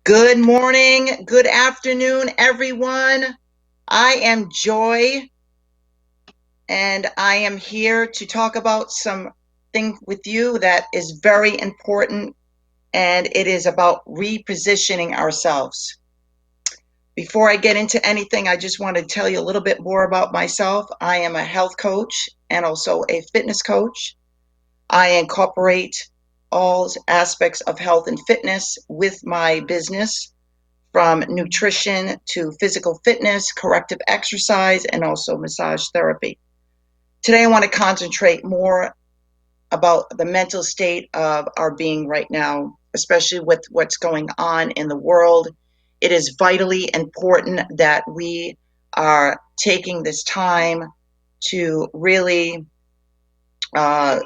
Good morning, good afternoon, everyone. I am Joy, and I am here to talk about something with you that is very important, and it is about repositioning ourselves. Before I get into anything, I just want to tell you a little bit more about myself. I am a health coach and also a fitness coach. I incorporate all aspects of health and fitness with my business, from nutrition to physical fitness, corrective exercise, and also massage therapy. Today, I want to concentrate more about the mental state of our being right now, especially with what's going on in the world. It is vitally important that we are taking this time to really uh,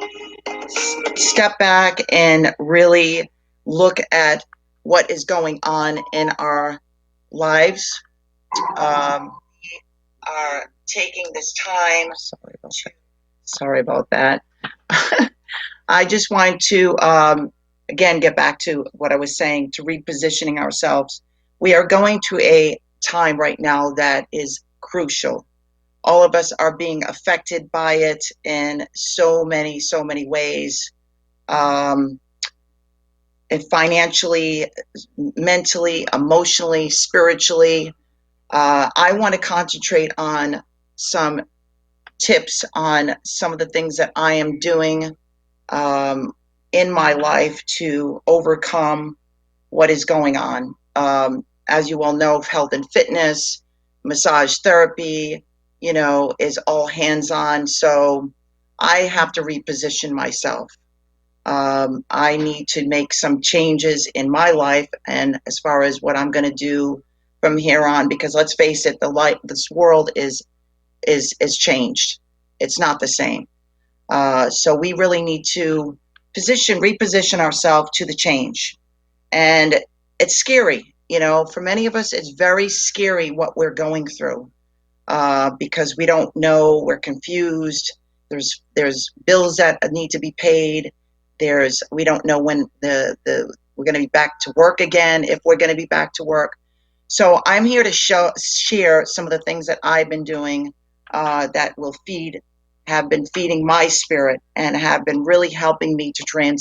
step back and really look at what is going on in our lives. We are taking this time. Sorry about that. I just wanted to, again, get back to what I was saying, to repositioning ourselves. We are going to a time right now that is crucial. All of us are being affected by it in so many ways. Um, and financially, mentally, emotionally, spiritually. I want to concentrate on some tips on some of the things that I am doing um, in my life to overcome what is going on. As you all know, health and fitness, massage therapy, is all hands on. So I have to reposition myself. I need to make some changes in my life, and as far as what I'm going to do from here on, because let's face it, this world is changed. It's not the same. So we really need to reposition ourselves to the change, and it's scary. For many of us, it's very scary what we're going through because we don't know. We're confused. There's bills that need to be paid. We don't know when the we're going to be back to work again, if we're going to be back to work. So I'm here to share some of the things that I've been doing that have been feeding my spirit and have been really helping me to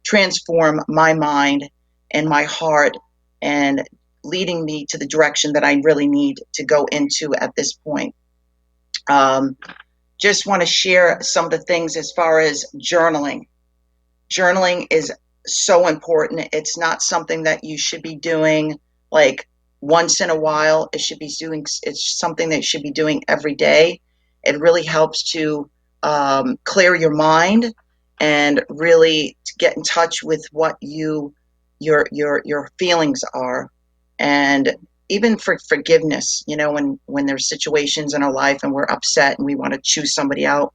transform my mind and my heart, and leading me to the direction that I really need to go into at this point. Um, just want to share some of the things as far as journaling. Journaling is so important. It's not something that you should be doing like once in a while. It's something that you should be doing every day. It really helps to clear your mind and really to get in touch with what your feelings are, and even for forgiveness. When there's situations in our life and we're upset and we want to choose somebody out,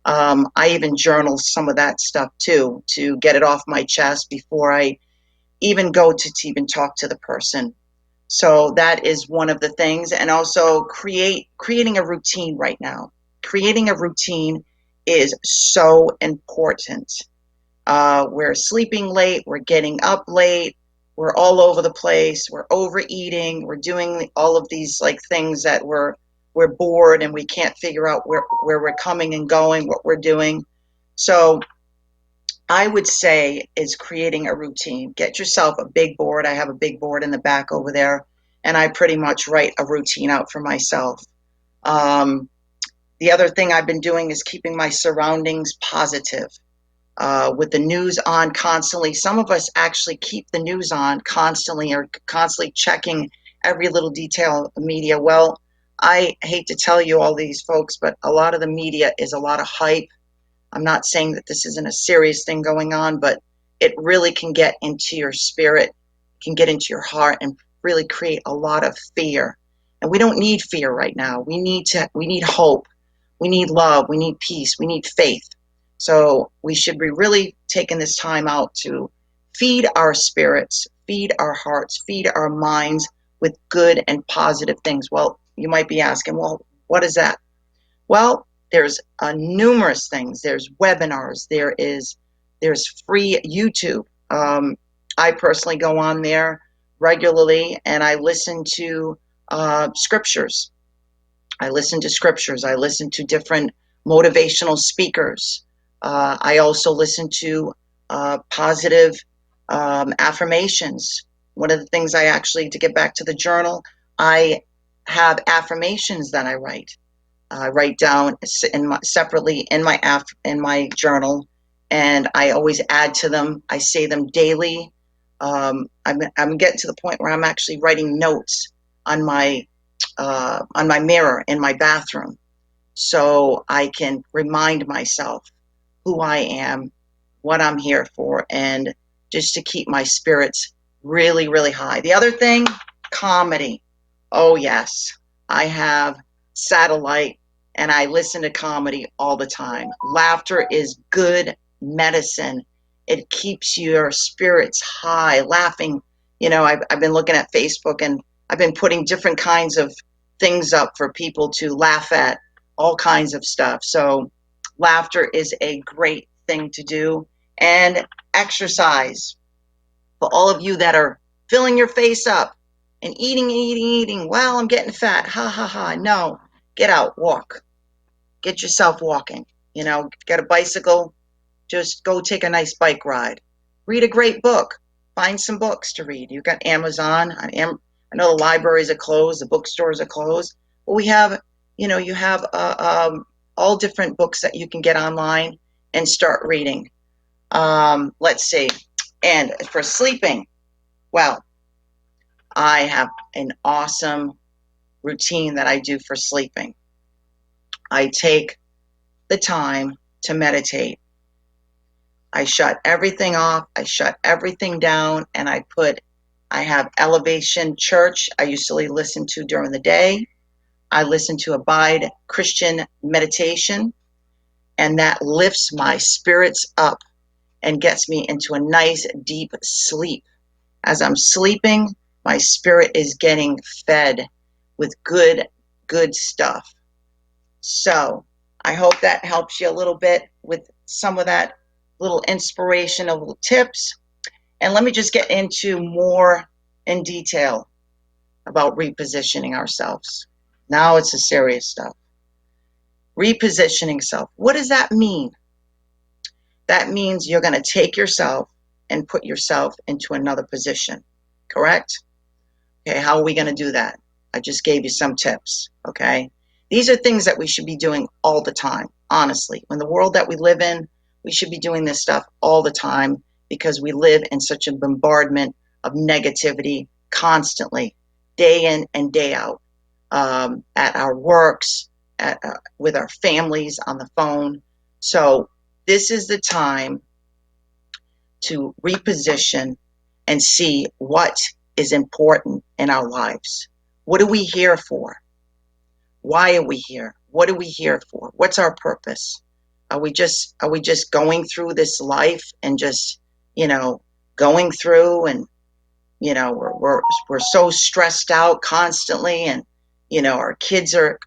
I even journal some of that stuff too, to get it off my chest before I even go to even talk to the person. So that is one of the things. And also creating a routine right now. Creating a routine is so important. We're sleeping late, we're getting up late, we're all over the place, we're overeating, we're doing all of these like things that we're bored and we can't figure out where we're coming and going, what we're doing. So I would say is creating a routine. Get yourself a big board. I have a big board in the back over there, and I pretty much write a routine out for myself. Um, the other thing I've been doing is keeping my surroundings positive. With the news on constantly, some of us actually keep the news on constantly, or constantly checking every little detail of media. Well, I hate to tell you all these folks, but a lot of the media is a lot of hype. I'm not saying that this isn't a serious thing going on, but it really can get into your spirit, can get into your heart, and really create a lot of fear. And we don't need fear right now. We need hope. We need love. We need peace. We need faith. So we should be really taking this time out to feed our spirits, feed our hearts, feed our minds with good and positive things. Well, you might be asking, well, what is that? Well, there's numerous things. There's webinars. There's free YouTube. I personally go on there regularly, and I listen to scriptures. I listen to scriptures. I listen to different motivational speakers. I also listen to positive affirmations. One of the things I actually, to get back to the journal, I have affirmations that I write. I write down separately in my journal, and I always add to them. I say them daily. I'm getting to the point where I'm actually writing notes on my mirror in my bathroom, so I can remind myself who I am, what I'm here for, and just to keep my spirits really, really high. The other thing, comedy. Oh, yes. I have satellite and I listen to comedy all the time. Laughter is good medicine. It keeps your spirits high. Laughing, I've been looking at Facebook, and I've been putting different kinds of things up for people to laugh at, all kinds of stuff. So, laughter is a great thing to do. And exercise. For all of you that are filling your face up and eating, well, I'm getting fat. Ha ha ha. No, get out, walk. Get yourself walking. Get a bicycle, just go take a nice bike ride. Read a great book. Find some books to read. You've got Amazon. I know the libraries are closed, the bookstores are closed, but you have all different books that you can get online and start reading. Let's see. And for sleeping, well, I have an awesome routine that I do for sleeping. I take the time to meditate. I shut everything off, I shut everything down, and I have Elevation Church I usually listen to during the day. I listen to Abide Christian Meditation, and that lifts my spirits up and gets me into a nice deep sleep. As I'm sleeping, my spirit is getting fed with good stuff. So I hope that helps you a little bit with some of that little inspirational tips. And let me just get into more in detail about repositioning ourselves. Now it's the serious stuff. Repositioning self. What does that mean? That means you're going to take yourself and put yourself into another position, correct? Okay, how are we going to do that? I just gave you some tips, okay? These are things that we should be doing all the time, honestly. In the world that we live in, we should be doing this stuff all the time because we live in such a bombardment of negativity constantly, day in and day out, at our works, with our families, on the phone. So this is the time to reposition and see what is important in our lives. What are we here for? Why are we here? What are we here for? What's our purpose? Are we just going through this life and just, going through, and we're so stressed out constantly, and our kids are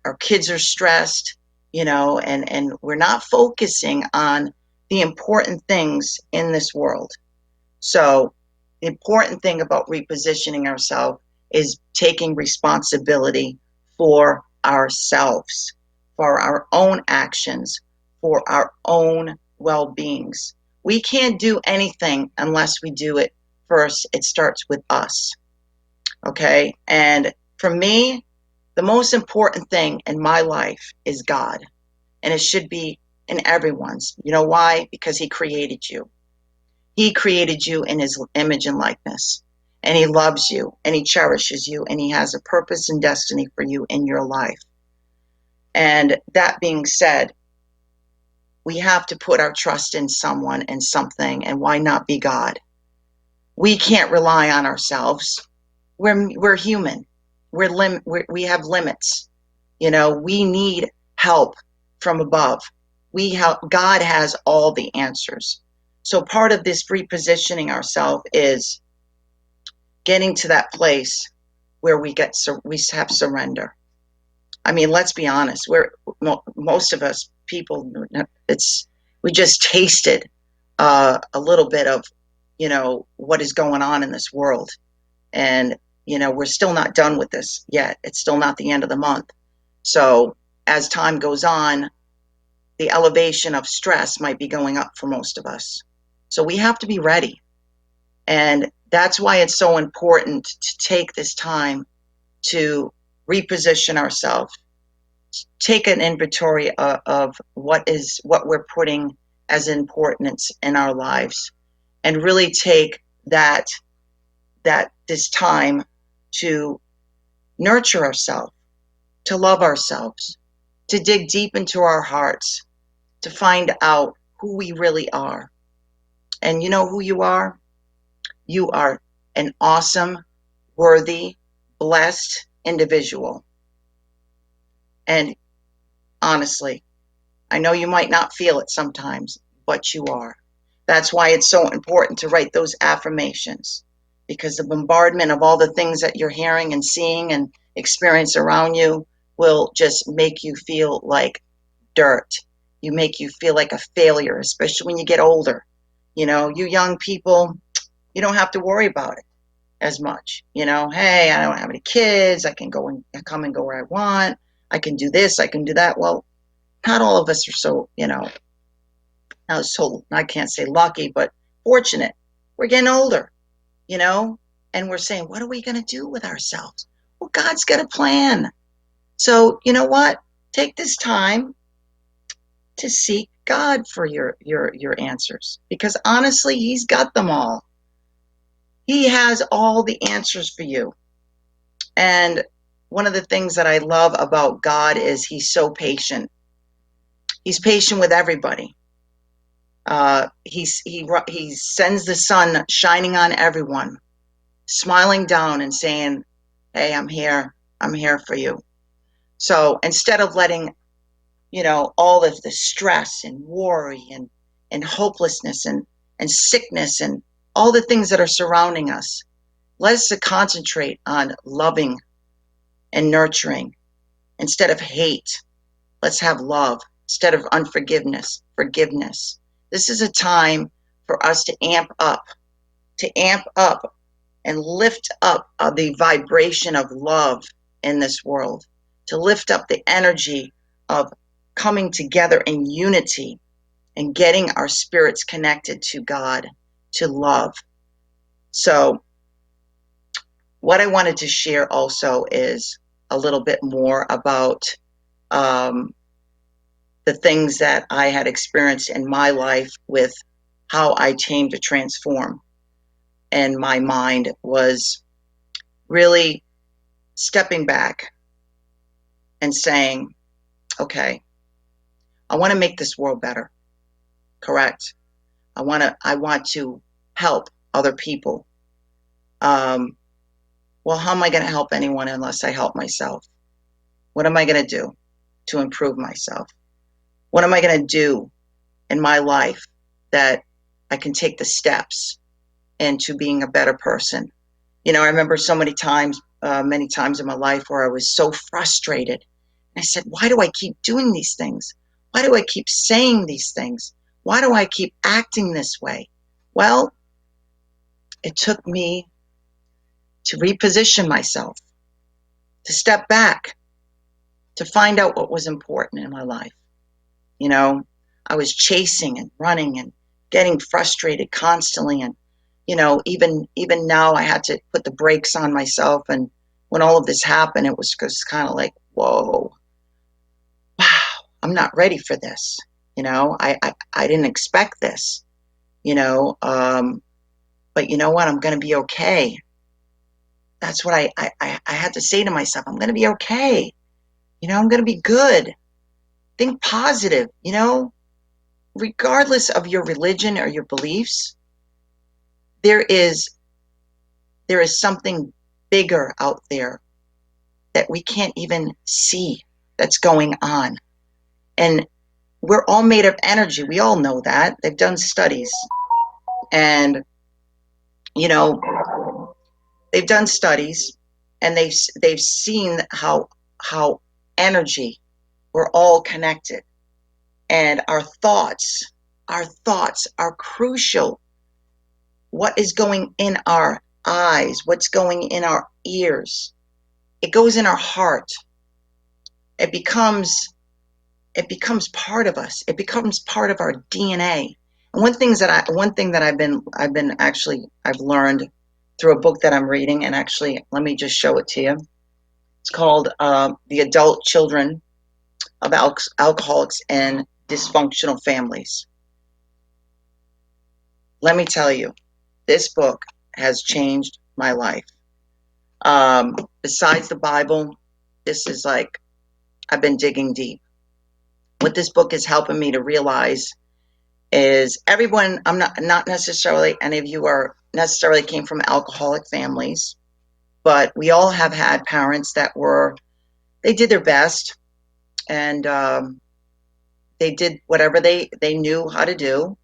stressed, and we're not focusing on the important things in this world. So the important thing about repositioning ourselves is taking responsibility for ourselves, for our own actions, for our own well-beings. We can't do anything unless we do it first. It starts with us. Okay? And for me, the most important thing in my life is God. And it should be in everyone's. You know why? Because He created you. He created you in His image and likeness. And He loves you, and He cherishes you, and He has a purpose and destiny for you in your life. And that being said, we have to put our trust in someone and something, and why not be God? We can't rely on ourselves. We're human. We have limits. We need help from above. God has all the answers. So part of this repositioning ourselves is getting to that place where we have surrender. I mean, let's be honest. Most of us people, we just tasted a little bit of, what is going on in this world, And, we're still not done with this yet. It's still not the end of the month. So as time goes on, the elevation of stress might be going up for most of us. So we have to be ready. And that's why it's so important to take this time to reposition ourselves, take an inventory of what we're putting as importance in our lives, and really take this time to nurture ourselves, to love ourselves, to dig deep into our hearts, to find out who we really are. And you know who you are? You are an awesome, worthy, blessed individual. And honestly, I know you might not feel it sometimes, but you are. That's why it's so important to write those affirmations, because the bombardment of all the things that you're hearing and seeing and experience around you will just make you feel like dirt. You make you feel like a failure, especially when you get older. You young people, you don't have to worry about it as much. Hey, I don't have any kids. I can go and come and go where I want. I can do this. I can do that. Well, not all of us are so, I can't say lucky, but fortunate. We're getting older, you know, and we're saying, what are we going to do with ourselves? Well, God's got a plan. So, you know what? Take this time to seek God for your answers, because honestly, He's got them all. He has all the answers for you. And one of the things that I love about God is He's so patient. He's patient with everybody. He sends the sun shining on everyone, smiling down and saying, "Hey, I'm here. I'm here for you." So instead of letting all of the stress and worry and hopelessness and sickness and all the things that are surrounding us, let us concentrate on loving and nurturing instead of hate. Let's have love instead of unforgiveness, forgiveness. This is a time for us to amp up and lift up the vibration of love in this world, to lift up the energy of coming together in unity and getting our spirits connected to God, to love. So, what I wanted to share also is a little bit more about the things that I had experienced in my life with how I came to transform. And my mind was really stepping back and saying, okay, I want to make this world better. Correct. I want to help other people. Well, how am I going to help anyone unless I help myself? What am I going to do to improve myself? What am I going to do in my life that I can take the steps into being a better person? I remember so many times in my life where I was so frustrated. And I said, why do I keep doing these things? Why do I keep saying these things? Why do I keep acting this way? Well, it took me to reposition myself, to step back, to find out what was important in my life. I was chasing and running and getting frustrated constantly. And, even now I had to put the brakes on myself. And when all of this happened, it was just kind of like, whoa, wow, I'm not ready for this. I didn't expect this, but you know what? I'm going to be okay. That's what I had to say to myself. I'm going to be okay. I'm going to be good. Think positive, regardless of your religion or your beliefs, there is something bigger out there that we can't even see that's going on. And we're all made of energy. We all know that. They've done studies. And, they've done studies and they've seen how energy, we're all connected. And our thoughts are crucial. What is going in our eyes, what's going in our ears. It goes in our heart. It becomes part of us. It becomes part of our DNA. And one thing that I've learned through a book that I'm reading, and actually let me just show it to you. It's called The Adult Children of Alcoholics and Dysfunctional Families. Let me tell you, this book has changed my life. Besides the Bible, this is like I've been digging deep. What this book is helping me to realize is everyone, I'm not necessarily any of you are necessarily came from alcoholic families, but we all have had parents that they did their best, and they did whatever they knew how to do.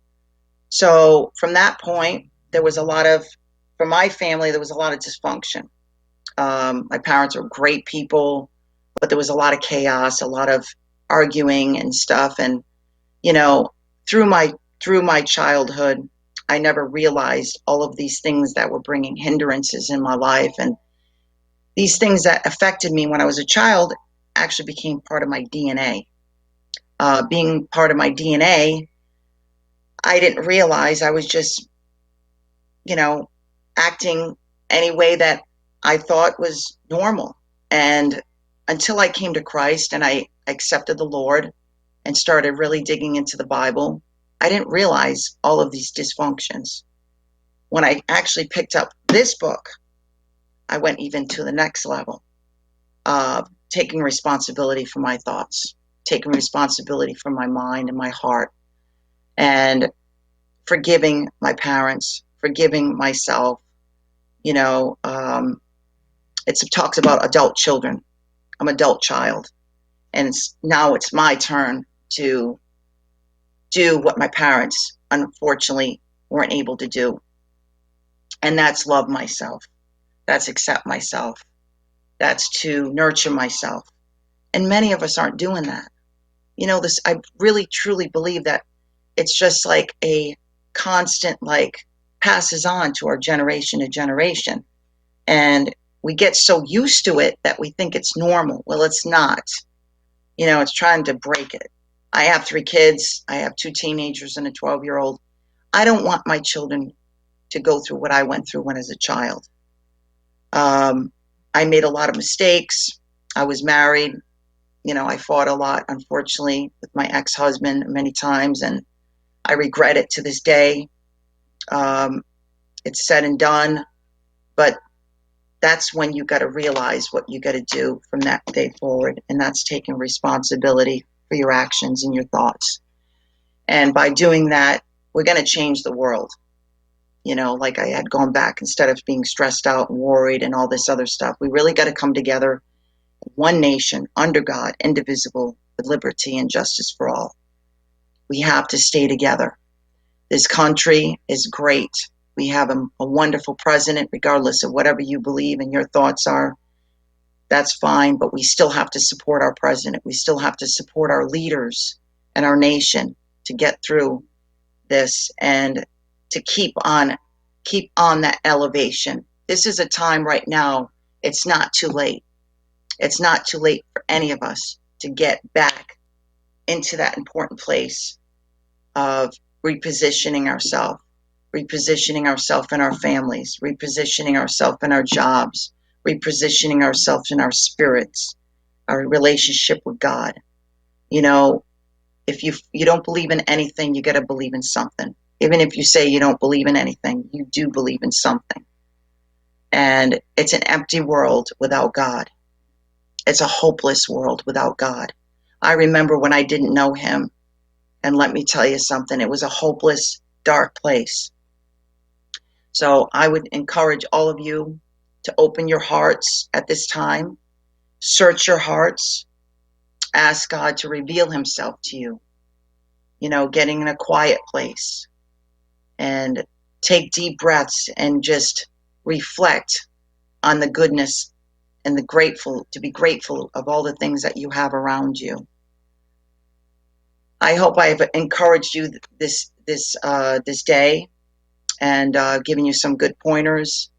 So from that point, for my family, there was a lot of dysfunction. My parents were great people, but there was a lot of chaos, a lot of arguing and stuff. And you know, through my childhood, I never realized all of these things that were bringing hindrances in my life, and these things that affected me when I was a child actually became part of my DNA. Being part of my DNA, I didn't realize I was just, you know, acting any way that I thought was normal. And until I came to Christ and I accepted the Lord and started really digging into the Bible, I didn't realize all of these dysfunctions. When I actually picked up this book, I went even to the next level of taking responsibility for my thoughts, taking responsibility for my mind and my heart, and forgiving my parents, forgiving myself. You know, it talks about adult children. I'm an adult child, and now it's my turn to do what my parents unfortunately weren't able to do, and that's love myself, that's accept myself, that's to nurture myself. And many of us aren't doing that. I really truly believe that it's just like a constant, like, passes on to our generation to generation, and we get so used to it that we think it's normal. Well, it's not. It's trying to break it. I have 3 kids. I have 2 teenagers and a 12-year-old. I don't want my children to go through what I went through when as a child. I made a lot of mistakes. I was married. I fought a lot, unfortunately, with my ex-husband many times, and I regret it to this day. It's said and done, but that's when you got to realize what you got to do from that day forward, and that's taking responsibility for your actions and your thoughts. And by doing that, we're going to change the world. Like I had gone back, instead of being stressed out and worried and all this other stuff, we really got to come together, one nation, under God, indivisible, with liberty and justice for all. We have to stay together. This country is great. We have a wonderful president, regardless of whatever you believe and your thoughts are. That's fine, but we still have to support our president. We still have to support our leaders and our nation to get through this and to keep on that elevation. This is a time right now. It's not too late. It's not too late for any of us to get back into that important place of repositioning ourselves in our families, repositioning ourselves in our jobs, repositioning ourselves in our spirits, our relationship with God. If you don't believe in anything, you got to believe in something. Even if you say you don't believe in anything, you do believe in something. And it's an empty world without God. It's a hopeless world without God. I remember when I didn't know him, and let me tell you something, it was a hopeless, dark place. So I would encourage all of you to open your hearts at this time, search your hearts, ask God to reveal himself to you, getting in a quiet place and take deep breaths and just reflect on the goodness and to be grateful of all the things that you have around you. I hope I've encouraged you this day and given you some good pointers.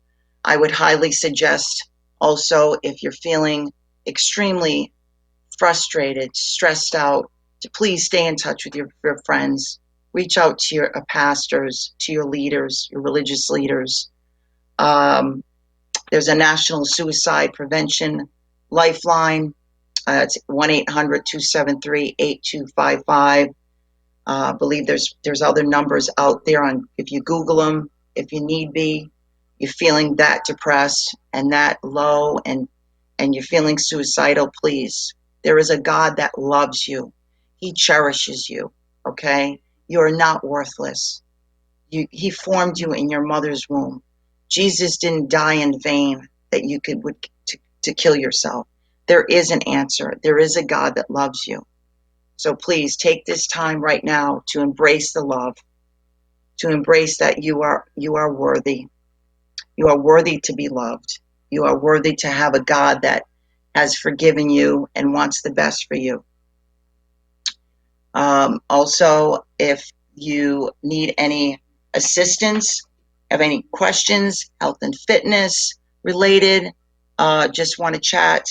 I would highly suggest also, if you're feeling extremely frustrated, stressed out, to please stay in touch with your friends. Reach out to your pastors, to your leaders, your religious leaders. Um, there's a National Suicide Prevention Lifeline. It's 1-800-273-8255. I believe there's other numbers out there on, if you Google them, if you need be, you're feeling that depressed and that low, and you're feeling suicidal, please. There is a God that loves you. He cherishes you. Okay? You are not worthless. He formed you in your mother's womb. Jesus didn't die in vain that you could to kill yourself. There is an answer. There is a God that loves you. So please take this time right now to embrace the love, to embrace that you are worthy. You are worthy to be loved. You are worthy to have a God that has forgiven you and wants the best for you. Also, if you need any assistance, have any questions, health and fitness related, just want to chat,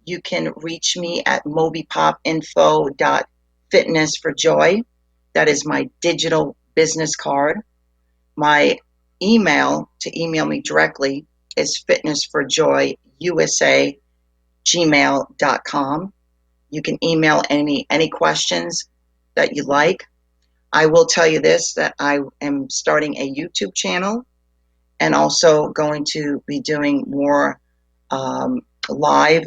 you can reach me at mobipopinfo.fitnessforjoy. That is my digital business card. My email to email me directly is fitnessforjoyusa@gmail.com. You can email any questions that you like. I will tell you this, that I am starting a YouTube channel and also going to be doing more live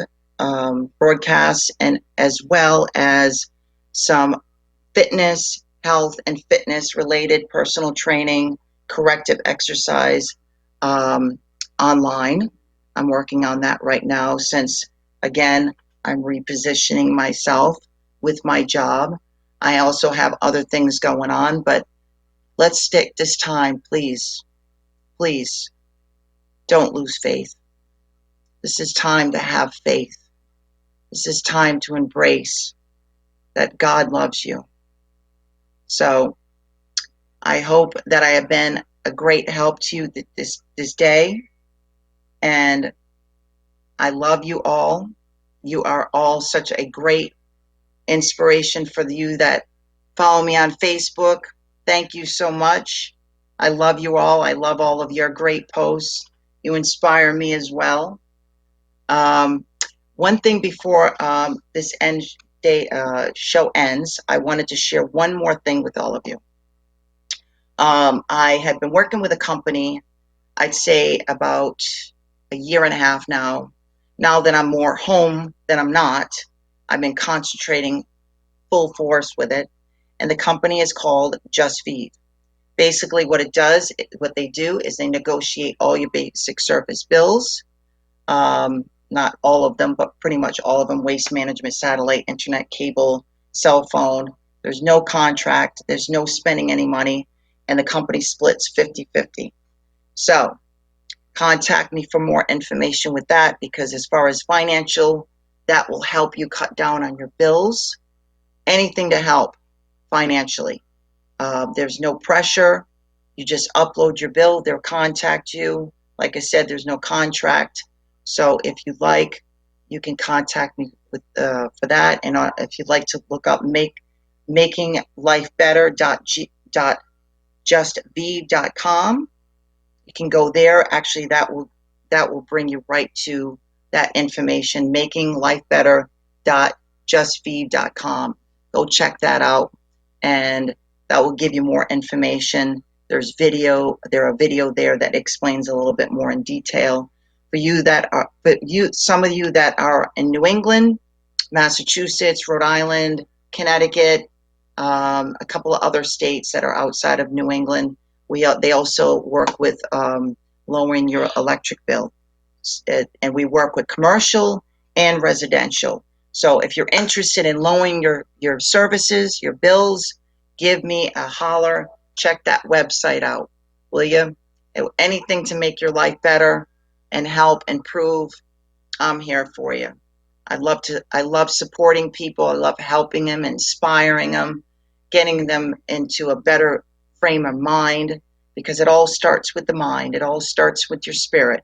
broadcasts, and as well as some fitness, health, and fitness related personal training, corrective exercise online. I'm working on that right now since, again, I'm repositioning myself with my job. I also have other things going on, but let's stick this time, please. Please don't lose faith. This is time to have faith. This is time to embrace that God loves you. So I hope that I have been a great help to you this day, and I love you all. You are all such a great inspiration for you that follow me on Facebook. Thank you so much. I love you all. I love all of your great posts. You inspire me as well. Um, One thing before this show ends, I wanted to share one more thing with all of you. I had been working with a company, I'd say about a year and a half now. Now that I'm more home than I'm not, I've been concentrating full force with it. And the company is called Just Feed. Basically, what they do is they negotiate all your basic service bills. Not all of them, but pretty much all of them: waste management, satellite, internet, cable, cell phone. There's no contract, there's no spending any money, and the company splits 50-50. So contact me for more information with that, because as far as financial, that will help you cut down on your bills. Anything to help financially. There's no pressure. You just upload your bill, they'll contact you. Like I said, there's no contract. So if you like, you can contact me for that. And if you'd like to look up makinglifebetter.justv.com, you can go there. Actually, that will bring you right to that information, makinglifebetter.justv.com. Go check that out, and that will give you more information. There a video there that explains a little bit more in detail. Some of you that are in New England, Massachusetts, Rhode Island, Connecticut, a couple of other states that are outside of New England, they also work with lowering your electric bill, and we work with commercial and residential. So if you're interested in lowering your services, your bills, give me a holler. Check that website out, will you? Anything to make your life better and help improve, I'm here for you. I love supporting people. I love helping them, inspiring them, getting them into a better frame of mind, because it all starts with the mind. It all starts with your spirit.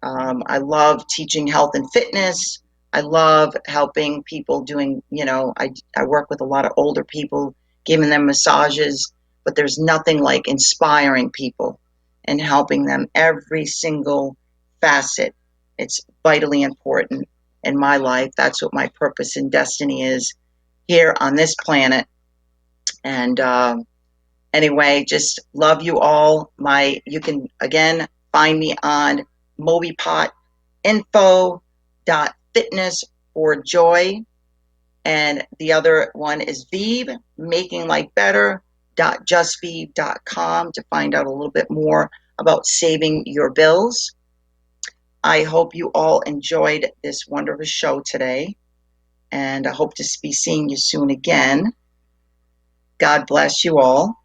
I love teaching health and fitness. I love helping people doing, I work with a lot of older people, giving them massages, but there's nothing like inspiring people and helping them every single facet. It's vitally important in my life. That's what my purpose and destiny is here on this planet. And anyway, just love you all. You can again find me on MobiPot.info.fitness for joy. And the other one is Vive, Making Life Better.justvive.com to find out a little bit more about saving your bills. I hope you all enjoyed this wonderful show today, and I hope to be seeing you soon again. God bless you all.